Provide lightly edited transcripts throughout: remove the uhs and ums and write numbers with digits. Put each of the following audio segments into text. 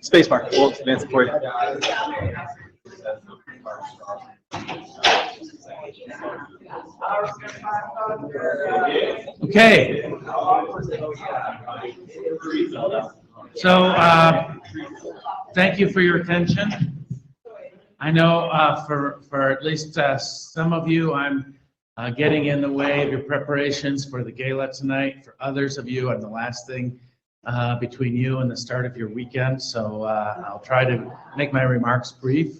Spacebar. We'll advance it for you. Okay. So thank you for your attention. I know for at least some of you, I'm getting in the way of your preparations for the gala tonight. For others of you, I'm the last thing between you and the start of your weekend. So I'll try to make my remarks brief.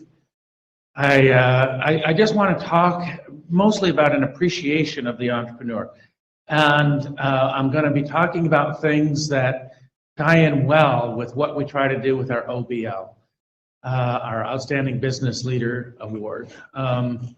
I just want to talk mostly about an appreciation of the entrepreneur. And I'm going to be talking about things that tie in well with what we try to do with our OBL, our Outstanding Business Leader Award.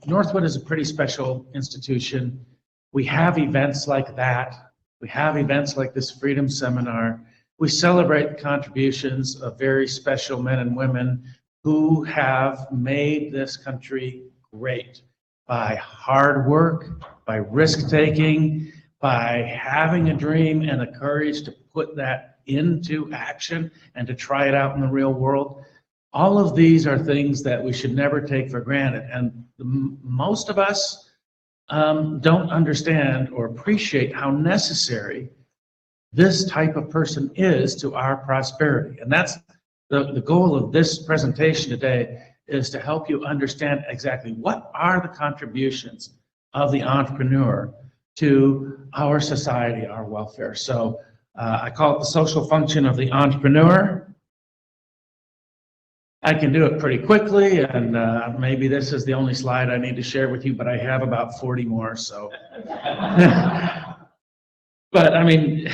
Northwood is a pretty special institution. We have events like that. We have events like this Freedom Seminar. We celebrate the contributions of very special men and women who have made this country great by hard work, by risk-taking, by having a dream and the courage to put that into action and to try it out in the real world. All of these are things that we should never take for granted. And most of us don't understand or appreciate how necessary this type of person is to our prosperity. And that's the goal of this presentation today, is to help you understand exactly what are the contributions of the entrepreneur to our society, our welfare. So I call it the social function of the entrepreneur. I can do it pretty quickly, and maybe this is the only slide I need to share with you, but I have about 40 more, so. But I mean,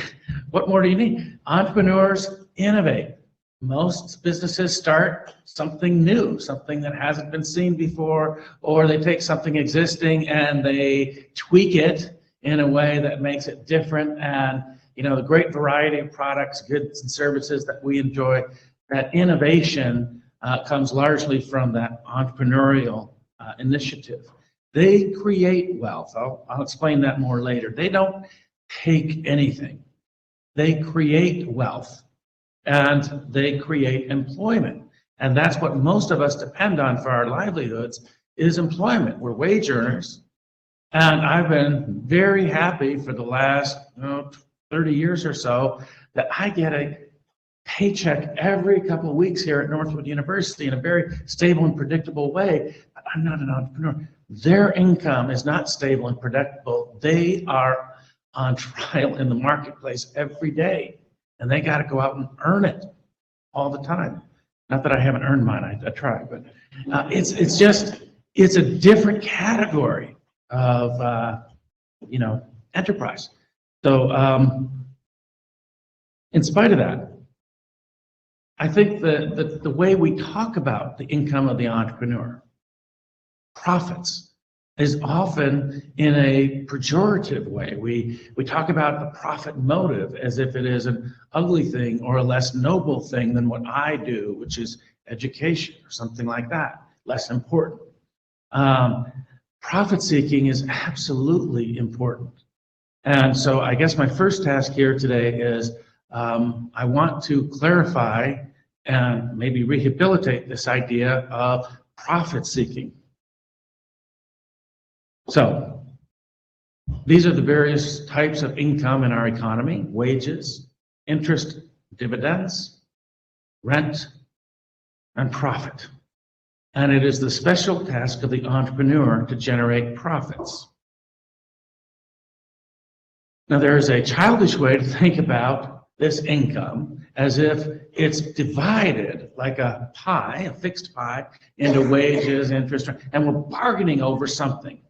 what more do you need? Entrepreneurs innovate. Most businesses start something new, something that hasn't been seen before, or they take something existing and they tweak it in a way that makes it different. And you know, the great variety of products, goods, and services that we enjoy, that innovation comes largely from that entrepreneurial initiative. They create wealth. I'll explain that more later. They don't take anything. They create wealth, and they create employment. And that's what most of us depend on for our livelihoods, is employment. We're wage earners. And I've been very happy for the last 30 years or so that I get a paycheck every couple of weeks here at Northwood University in a very stable and predictable way. But I'm not an entrepreneur. Their income is not stable and predictable. They are on trial in the marketplace every day, and they got to go out and earn it all the time. Not that I haven't earned mine, I try, but it's a different category of enterprise. So in spite of that, I think that the way we talk about the income of the entrepreneur, profits, is often in a pejorative way. We talk about the profit motive as if it is an ugly thing or a less noble thing than what I do, which is education or something like that, less important. Profit seeking is absolutely important. And so I guess my first task here today is I want to clarify and maybe rehabilitate this idea of profit seeking. So these are the various types of income in our economy: wages, interest, dividends, rent, and profit. And it is the special task of the entrepreneur to generate profits. Now, there is a childish way to think about this income as if it's divided like a pie, a fixed pie, into wages, interest, and we're bargaining over something.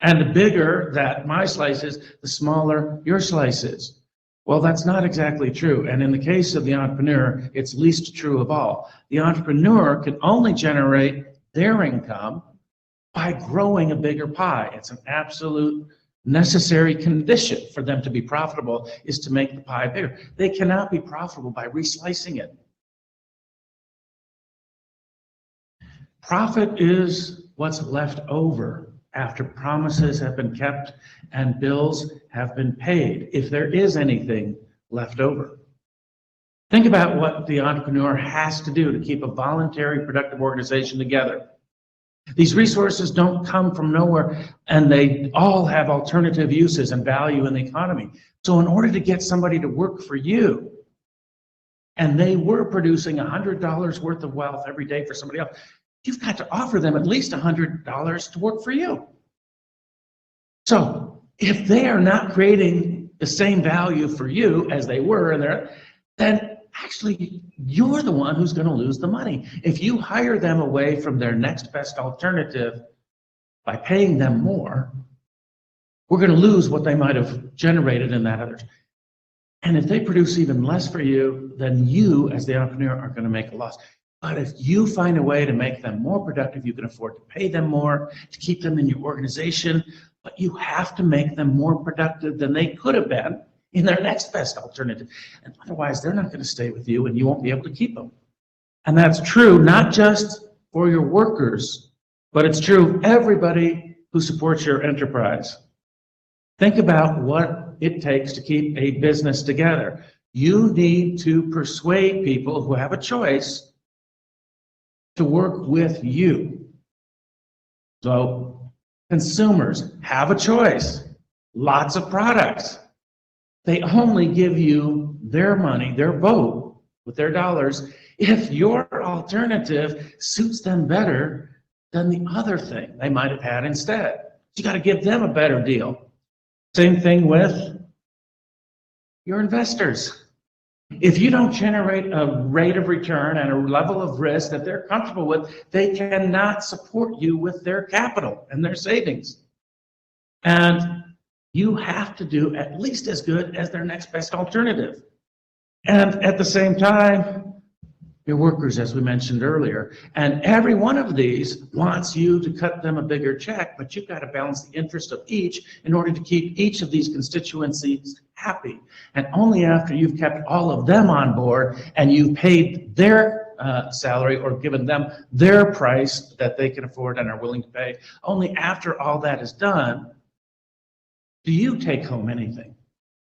And the bigger that my slice is, the smaller your slice is. Well, that's not exactly true. And in the case of the entrepreneur, it's least true of all. The entrepreneur can only generate their income by growing a bigger pie. It's an absolute necessary condition for them to be profitable, is to make the pie bigger. They cannot be profitable by reslicing it. Profit is what's left over after promises have been kept and bills have been paid, if there is anything left over. Think about what the entrepreneur has to do to keep a voluntary, productive organization together. These resources don't come from nowhere, and they all have alternative uses and value in the economy. So in order to get somebody to work for you, and they were producing $100 worth of wealth every day for somebody else, you've got to offer them at least $100 to work for you. So if they are not creating the same value for you as they were, then actually you're the one who's going to lose the money. If you hire them away from their next best alternative by paying them more, we're going to lose what they might have generated in that other. And if they produce even less for you, then you as the entrepreneur are going to make a loss. But if you find a way to make them more productive, you can afford to pay them more, to keep them in your organization, but you have to make them more productive than they could have been in their next best alternative. And otherwise, they're not going to stay with you and you won't be able to keep them. And that's true not just for your workers, but it's true of everybody who supports your enterprise. Think about what it takes to keep a business together. You need to persuade people who have a choice to work with you. So consumers have a choice, lots of products. They only give you their money, their vote with their dollars, if your alternative suits them better than the other thing they might have had instead. You got to give them a better deal. Same thing with your investors. If you don't generate a rate of return and a level of risk that they're comfortable with, they cannot support you with their capital and their savings. And you have to do at least as good as their next best alternative. And at the same time, your workers, as we mentioned earlier, and every one of these wants you to cut them a bigger check, but you've got to balance the interest of each in order to keep each of these constituencies happy. And only after you've kept all of them on board and you've paid their salary or given them their price that they can afford and are willing to pay, only after all that is done, do you take home anything,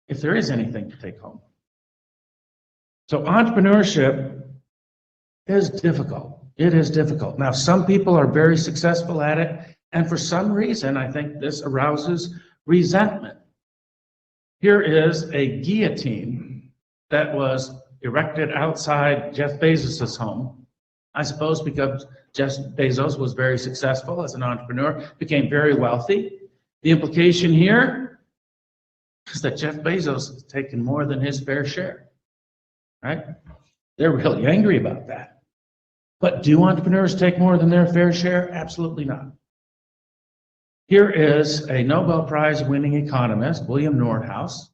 if there is anything to take home. So entrepreneurship is difficult. It is difficult. Now, some people are very successful at it, and for some reason, I think this arouses resentment. Here is a guillotine that was erected outside Jeff Bezos' home. I suppose because Jeff Bezos was very successful as an entrepreneur, became very wealthy. The implication here is that Jeff Bezos has taken more than his fair share, right? They're really angry about that. But do entrepreneurs take more than their fair share? Absolutely not. Here is a Nobel Prize winning economist, William Nordhaus,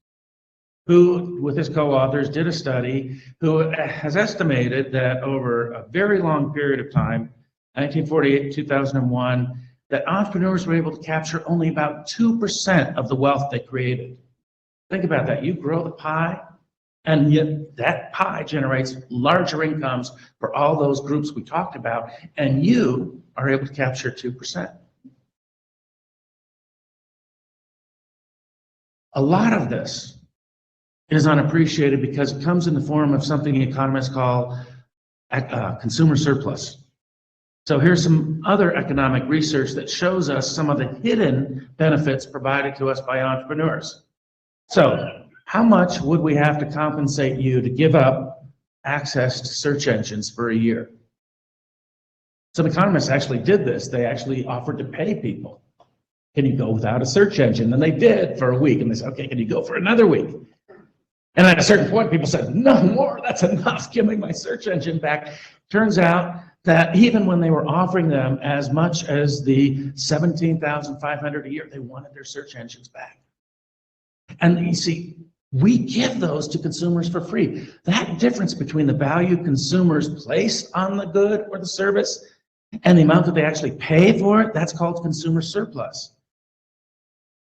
who, with his co-authors, did a study who has estimated that over a very long period of time, 1948 to 2001, that entrepreneurs were able to capture only about 2% of the wealth they created. Think about that. You grow the pie, and yet that pie generates larger incomes for all those groups we talked about, and you are able to capture 2%. A lot of this is unappreciated because it comes in the form of something economists call consumer surplus. So here's some other economic research that shows us some of the hidden benefits provided to us by entrepreneurs. So how much would we have to compensate you to give up access to search engines for a year? Some economists actually did this. They actually offered to pay people. Can you go without a search engine? And they did for a week. And they said, okay, can you go for another week? And at a certain point, people said, no more, that's enough. Give me my search engine back. Turns out that even when they were offering them as much as the $17,500 a year, they wanted their search engines back. And you see, we give those to consumers for free. That difference between the value consumers place on the good or the service and the amount that they actually pay for it, that's called consumer surplus.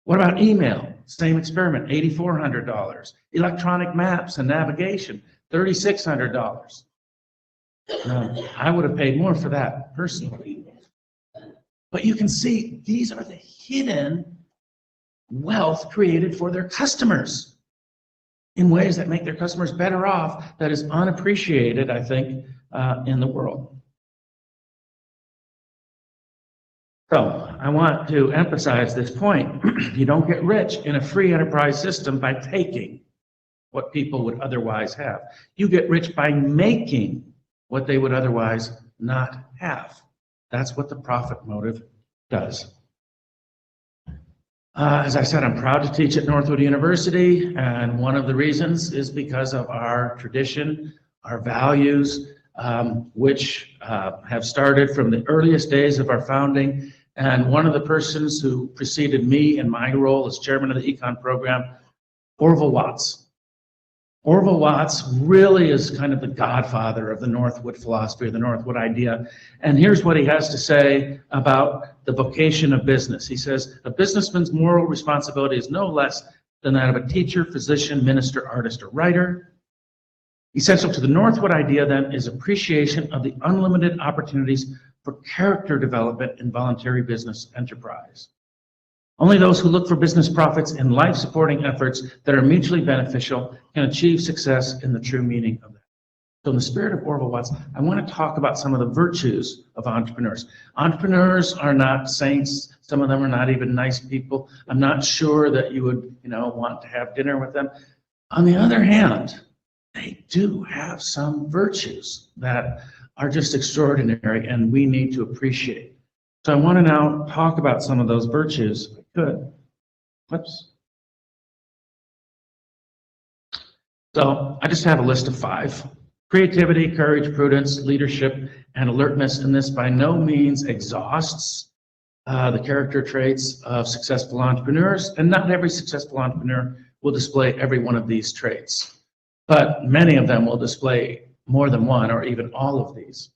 What about email? Same experiment, $8,400. Electronic maps and navigation, $3,600. Now, I would have paid more for that personally. But you can see these are the hidden wealth created for their customers in ways that make their customers better off, that is unappreciated, I think, in the world. So I want to emphasize this point. You don't get rich in a free enterprise system by taking what people would otherwise have. You get rich by making what they would otherwise not have. That's what the profit motive does. As I said, I'm proud to teach at Northwood University, and one of the reasons is because of our tradition, our values, which have started from the earliest days of our founding. And one of the persons who preceded me in my role as chairman of the econ program, Orville Watts. Orville Watts really is kind of the godfather of the Northwood philosophy, or the Northwood idea. And here's what he has to say about the vocation of business. He says, a businessman's moral responsibility is no less than that of a teacher, physician, minister, artist, or writer. Essential to the Northwood idea, then, is appreciation of the unlimited opportunities for character development in voluntary business enterprise. Only those who look for business profits in life-supporting efforts that are mutually beneficial can achieve success in the true meaning of that. So in the spirit of Orville Watts, I want to talk about some of the virtues of entrepreneurs. Entrepreneurs are not saints. Some of them are not even nice people. I'm not sure that you would, want to have dinner with them. On the other hand, they do have some virtues that are just extraordinary and we need to appreciate. So I want to now talk about some of those virtues, if I could. Whoops. So I just have a list of 5. Creativity, courage, prudence, leadership, and alertness. And this by no means exhausts the character traits of successful entrepreneurs. And not every successful entrepreneur will display every one of these traits. But many of them will display more than one or even all of these.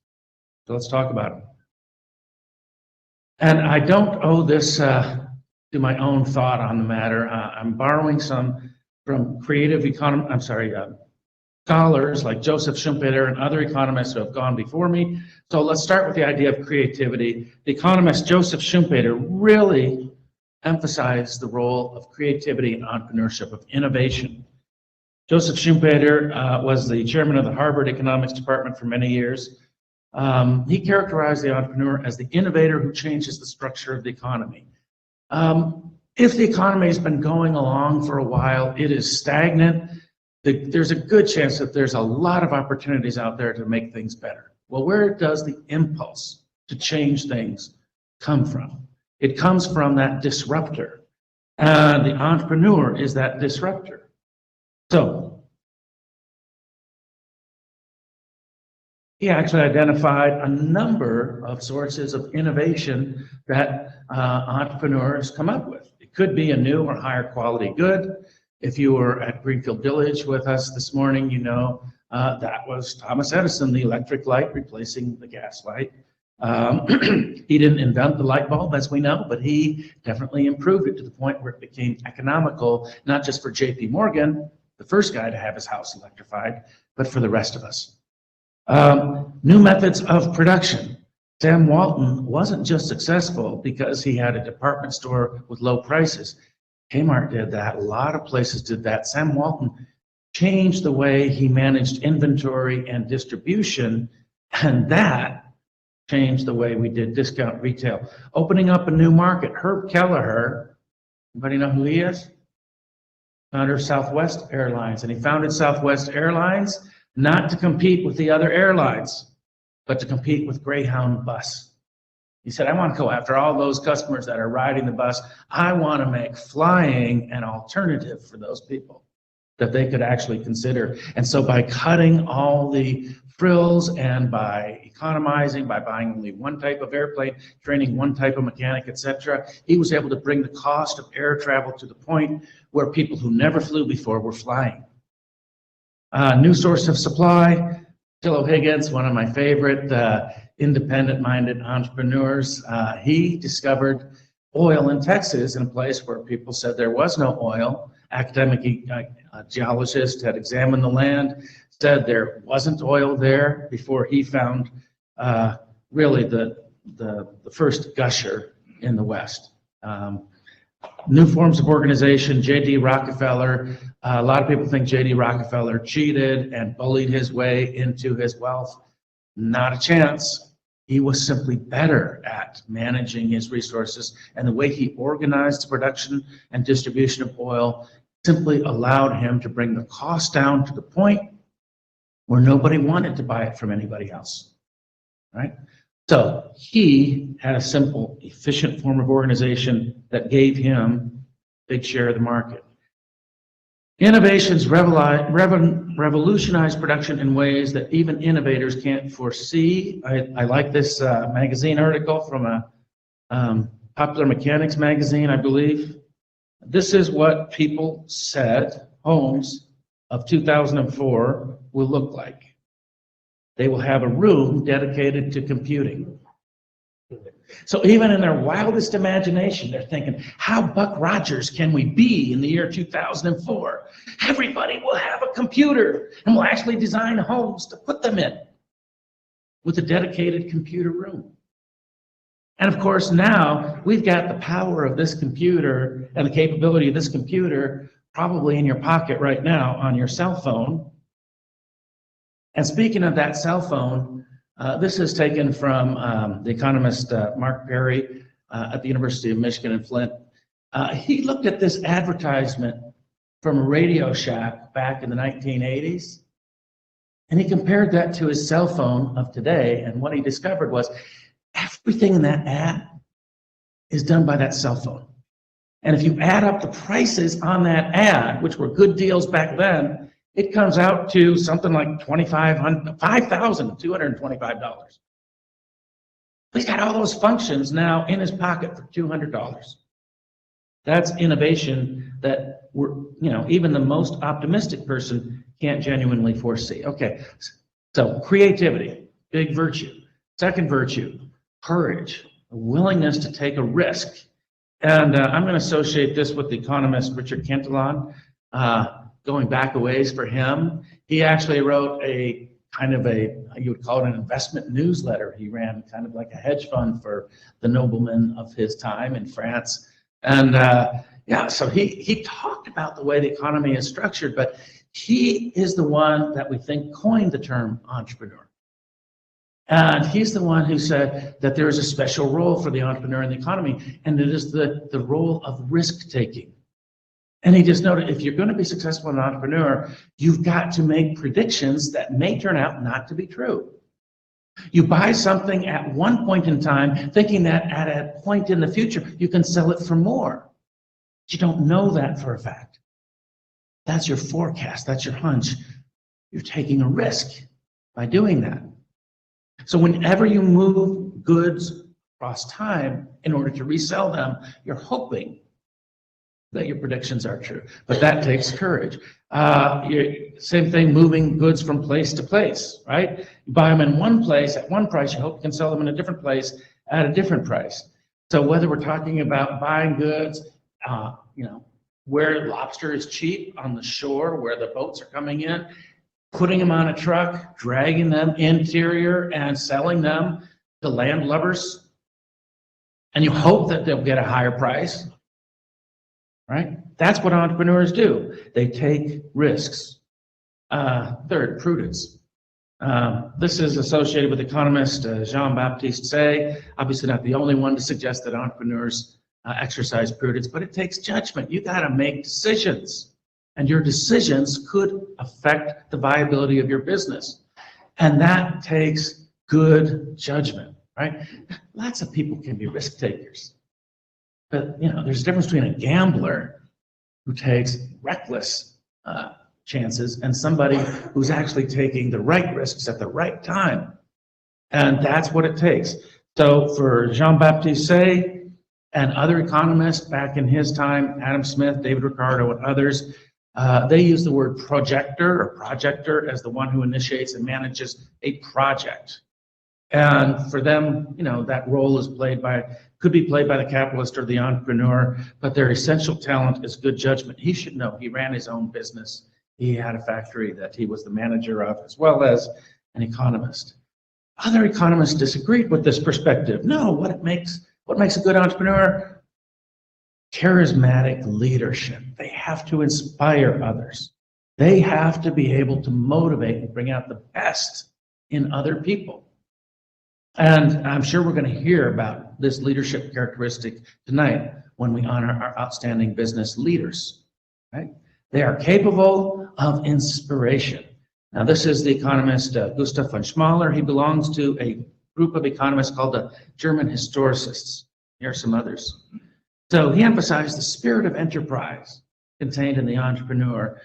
So let's talk about them. And I don't owe this to my own thought on the matter. I'm borrowing some from creative scholars like Joseph Schumpeter and other economists who have gone before me. So let's start with the idea of creativity. The economist Joseph Schumpeter really emphasized the role of creativity and entrepreneurship, of innovation. Joseph Schumpeter was the chairman of the Harvard Economics Department for many years. He characterized the entrepreneur as the innovator who changes the structure of the economy. If the economy has been going along for a while, it is stagnant, there's a good chance that there's a lot of opportunities out there to make things better. Well, where does the impulse to change things come from? It comes from that disruptor. And the entrepreneur is that disruptor. So, he actually identified a number of sources of innovation that entrepreneurs come up with. It could be a new or higher quality good. If you were at Greenfield Village with us this morning, that was Thomas Edison, the electric light replacing the gas light. He didn't invent the light bulb, as we know, but he definitely improved it to the point where it became economical, not just for J.P. Morgan, the first guy to have his house electrified, but for the rest of us. New methods of production. Sam Walton wasn't just successful because he had a department store with low prices. Kmart did that. A lot of places did that. Sam Walton changed the way he managed inventory and distribution, and that changed the way we did discount retail. Opening up a new market. Herb Kelleher, anybody know who he is? Founder of Southwest Airlines, and he founded Southwest Airlines not to compete with the other airlines, but to compete with Greyhound bus. He said, I want to go after all those customers that are riding the bus. I want to make flying an alternative for those people that they could actually consider. And so by cutting all the frills and by economizing, by buying only one type of airplane, training one type of mechanic, etc., he was able to bring the cost of air travel to the point where people who never flew before were flying. New source of supply. Phil Higgins, one of my favorite independent-minded entrepreneurs, he discovered oil in Texas in a place where people said there was no oil. Academic geologists had examined the land, said there wasn't oil there before he found really the the first gusher in the West. New forms of organization, J.D. Rockefeller. A lot of people think J.D. Rockefeller cheated and bullied his way into his wealth. Not a chance. He was simply better at managing his resources, and the way he organized the production and distribution of oil simply allowed him to bring the cost down to the point where nobody wanted to buy it from anybody else, right? So he had a simple, efficient form of organization that gave him a big share of the market. Innovations revolutionize production in ways that even innovators can't foresee. I like this magazine article from a Popular Mechanics magazine, I believe. This is what people said homes of 2004 will look like. They will have a room dedicated to computing. So even in their wildest imagination, they're thinking, how Buck Rogers can we be in the year 2004? Everybody will have a computer, and we'll actually design homes to put them in with a dedicated computer room. And of course, now we've got the power of this computer and the capability of this computer probably in your pocket right now on your cell phone. And speaking of that cell phone, this is taken from the economist Mark Perry at the University of Michigan in Flint. He looked at this advertisement from a Radio Shack back in the 1980s, and he compared that to his cell phone of today, and what he discovered was everything in that ad is done by that cell phone. And if you add up the prices on that ad, which were good deals back then, it comes out to something like $5,225. He's got all those functions now in his pocket for $200. That's innovation that even the most optimistic person can't genuinely foresee. Okay, so creativity, big virtue. Second virtue, courage, a willingness to take a risk. And I'm going to associate this with the economist Richard Cantillon. Going back a ways for him, he actually wrote a kind of you would call it an investment newsletter. He ran kind of like a hedge fund for the noblemen of his time in France. And so he talked about the way the economy is structured, but he is the one that we think coined the term entrepreneur. And he's the one who said that there is a special role for the entrepreneur in the economy, and it is the role of risk-taking. And he just noted, if you're going to be successful as an entrepreneur, you've got to make predictions that may turn out not to be true. You buy something at one point in time, thinking that at a point in the future, you can sell it for more. But you don't know that for a fact. That's your forecast. That's your hunch. You're taking a risk by doing that. So whenever you move goods across time in order to resell them, you're hoping that your predictions are true, but that takes courage. Same thing, moving goods from place to place, right? You buy them in one place at one price, you hope you can sell them in a different place at a different price. So whether we're talking about buying goods, where lobster is cheap on the shore, where the boats are coming in, putting them on a truck, dragging them interior and selling them to landlubbers, and you hope that they'll get a higher price. Right? That's what entrepreneurs do. They take risks. Third, prudence. This is associated with economist Jean-Baptiste Say. Obviously not the only one to suggest that entrepreneurs exercise prudence, but it takes judgment. You got to make decisions, and your decisions could affect the viability of your business. And that takes good judgment, right? Lots of people can be risk takers. But there's a difference between a gambler who takes reckless chances and somebody who's actually taking the right risks at the right time. And that's what it takes. So for Jean-Baptiste Say and other economists back in his time, Adam Smith, David Ricardo, and others, they use the word projector as the one who initiates and manages a project. And for them, that role is could be played by the capitalist or the entrepreneur, but their essential talent is good judgment. He should know. He ran his own business. He had a factory that he was the manager of, as well as an economist. Other economists disagreed with this perspective. No, what makes a good entrepreneur? Charismatic leadership. They have to inspire others. They have to be able to motivate and bring out the best in other people. And I'm sure we're going to hear about this leadership characteristic tonight when we honor our outstanding business leaders. Right? They are capable of inspiration. Now, this is the economist Gustav von Schmaler. He belongs to a group of economists called the German historicists. Here are some others. So he emphasized the spirit of enterprise contained in the entrepreneur,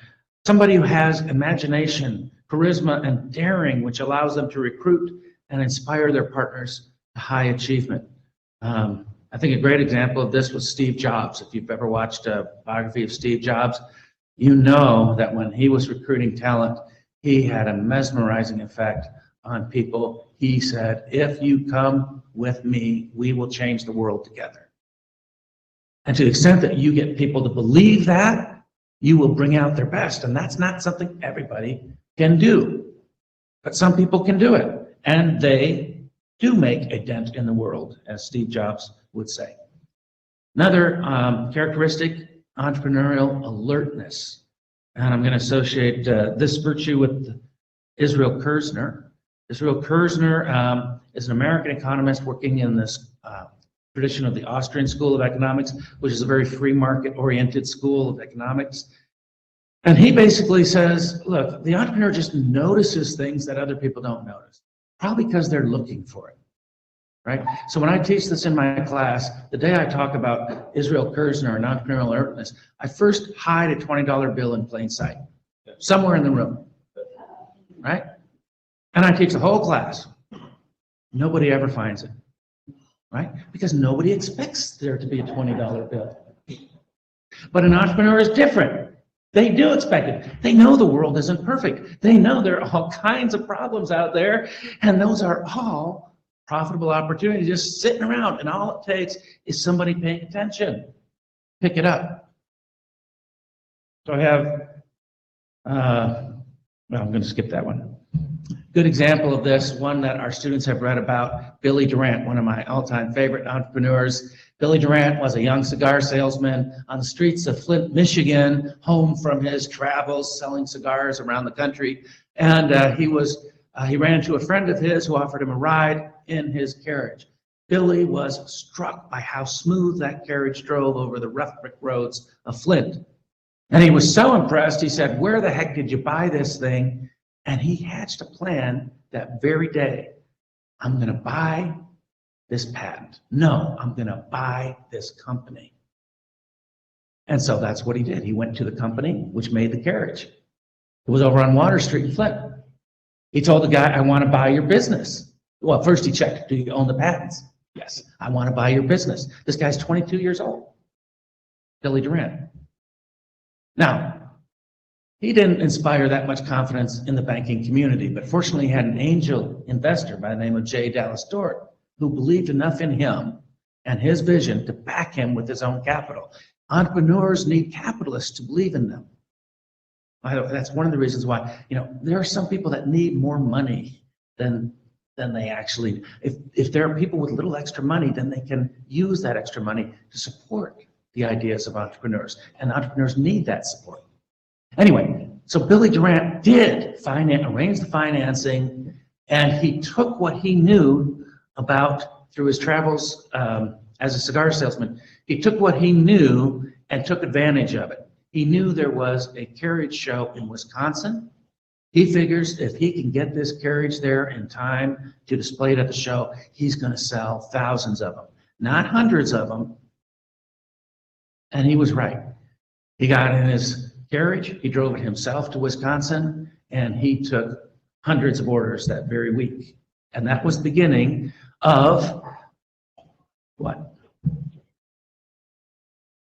somebody who has imagination, charisma, and daring, which allows them to recruit and inspire their partners to high achievement. I think a great example of this was Steve Jobs. If you've ever watched a biography of Steve Jobs, you know that when he was recruiting talent, he had a mesmerizing effect on people. He said, if you come with me, we will change the world together. And to the extent that you get people to believe that, you will bring out their best. And that's not something everybody can do. But some people can do it. And they do make a dent in the world, as Steve Jobs would say. Another characteristic, entrepreneurial alertness. And I'm going to associate this virtue with Israel Kirzner. Israel Kirzner is an American economist working in this tradition of the Austrian School of Economics, which is a very free market-oriented school of economics. And he basically says, look, the entrepreneur just notices things that other people don't notice, probably because they're looking for it, right? So when I teach this in my class, the day I talk about Israel Kirzner and entrepreneurial alertness, I first hide a $20 bill in plain sight, somewhere in the room, right? And I teach the whole class. Nobody ever finds it, right? Because nobody expects there to be a $20 bill. But an entrepreneur is different. They do expect it. They know the world isn't perfect. They know there are all kinds of problems out there, and those are all profitable opportunities just sitting around, and all it takes is somebody paying attention. Pick it up. So I have, well, I'm going to skip that one. Good example of this, one that our students have read about, Billy Durant, one of my all-time favorite entrepreneurs. Billy Durant was a young cigar salesman on the streets of Flint, Michigan, home from his travels selling cigars around the country. And he ran into a friend of his who offered him a ride in his carriage. Billy was struck by how smooth that carriage drove over the rough brick roads of Flint. And he was so impressed, he said, where the heck did you buy this thing? And he hatched a plan that very day. I'm going to buy this patent. No, I'm going to buy this company. And so that's what he did. He went to the company which made the carriage. It was over on Water Street in Flint. He told the guy, I want to buy your business. Well, first he checked, do you own the patents? Yes, I want to buy your business. This guy's 22 years old, Billy Durant. Now, he didn't inspire that much confidence in the banking community, but fortunately he had an angel investor by the name of J. Dallas Durant, who believed enough in him and his vision to back him with his own capital. Entrepreneurs need capitalists to believe in them. That's one of the reasons why, there are some people that need more money than they actually, if there are people with little extra money, then they can use that extra money to support the ideas of entrepreneurs, and entrepreneurs need that support. Anyway, so Billy Durant did arrange the financing, and he took what he knew about through his travels as a cigar salesman. He took what he knew and took advantage of it. He knew there was a carriage show in Wisconsin. He figures if he can get this carriage there in time to display it at the show, he's going to sell thousands of them, not hundreds of them. And he was right. He got in his carriage, he drove it himself to Wisconsin, and he took hundreds of orders that very week. And that was the beginning of what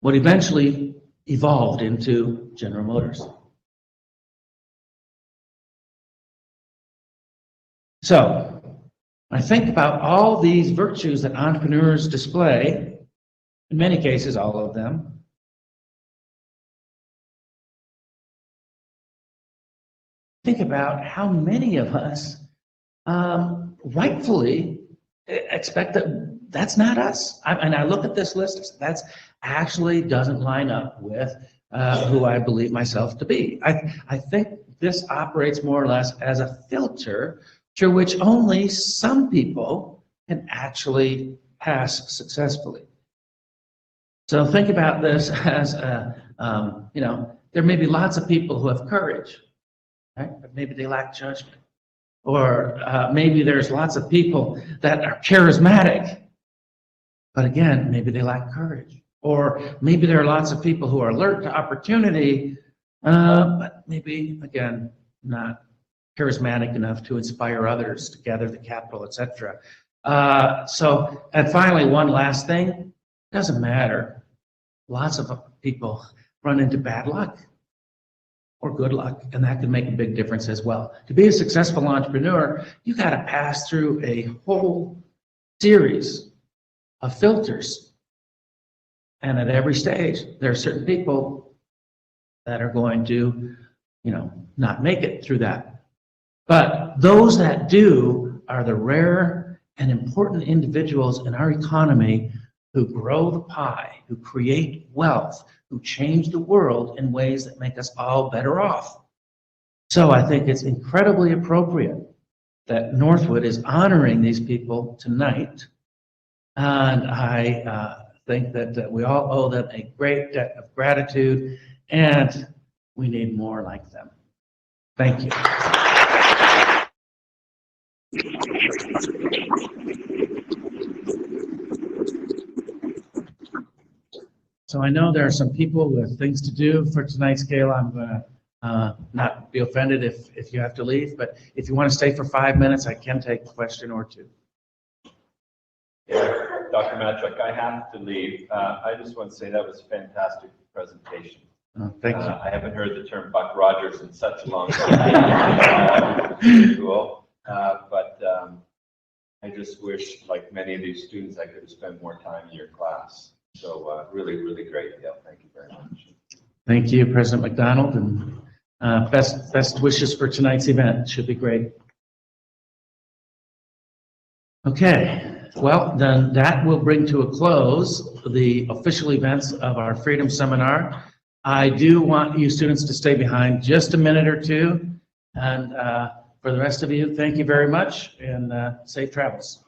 eventually evolved into General Motors. So I think about all these virtues that entrepreneurs display, in many cases, all of them. Think about how many of us rightfully expect that that's not us. And I look at this list, that's actually doesn't line up with who I believe myself to be. I think this operates more or less as a filter through which only some people can actually pass successfully. So think about this as, there may be lots of people who have courage, right? But maybe they lack judgment. Or maybe there's lots of people that are charismatic, but again, maybe they lack courage. Or maybe there are lots of people who are alert to opportunity, but maybe, again, not charismatic enough to inspire others to gather the capital, etc. And finally, one last thing, it doesn't matter. Lots of people run into bad luck or good luck, and that can make a big difference as well. To be a successful entrepreneur, you got to pass through a whole series of filters. And at every stage, there are certain people that are going to, not make it through that. But those that do are the rare and important individuals in our economy who grow the pie, who create wealth, who change the world in ways that make us all better off. So I think it's incredibly appropriate that Northwood is honoring these people tonight. And I think that we all owe them a great debt of gratitude, and we need more like them. Thank you. So I know there are some people with things to do for tonight's gala. I'm going to not be offended if you have to leave, but if you want to stay for 5 minutes, I can take a question or two. Yeah, Dr. Matcheck, I have to leave. I just want to say that was a fantastic presentation. Thank you. I haven't heard the term Buck Rogers in such a long time. Really cool. But I just wish, like many of these students, I could have spent more time in your class. So really, really great. Yeah, thank you very much. Thank you, President McDonald, and best wishes for tonight's event. It should be great. Okay, well, then that will bring to a close the official events of our Freedom Seminar. I do want you students to stay behind just a minute or two, and for the rest of you, thank you very much, and safe travels.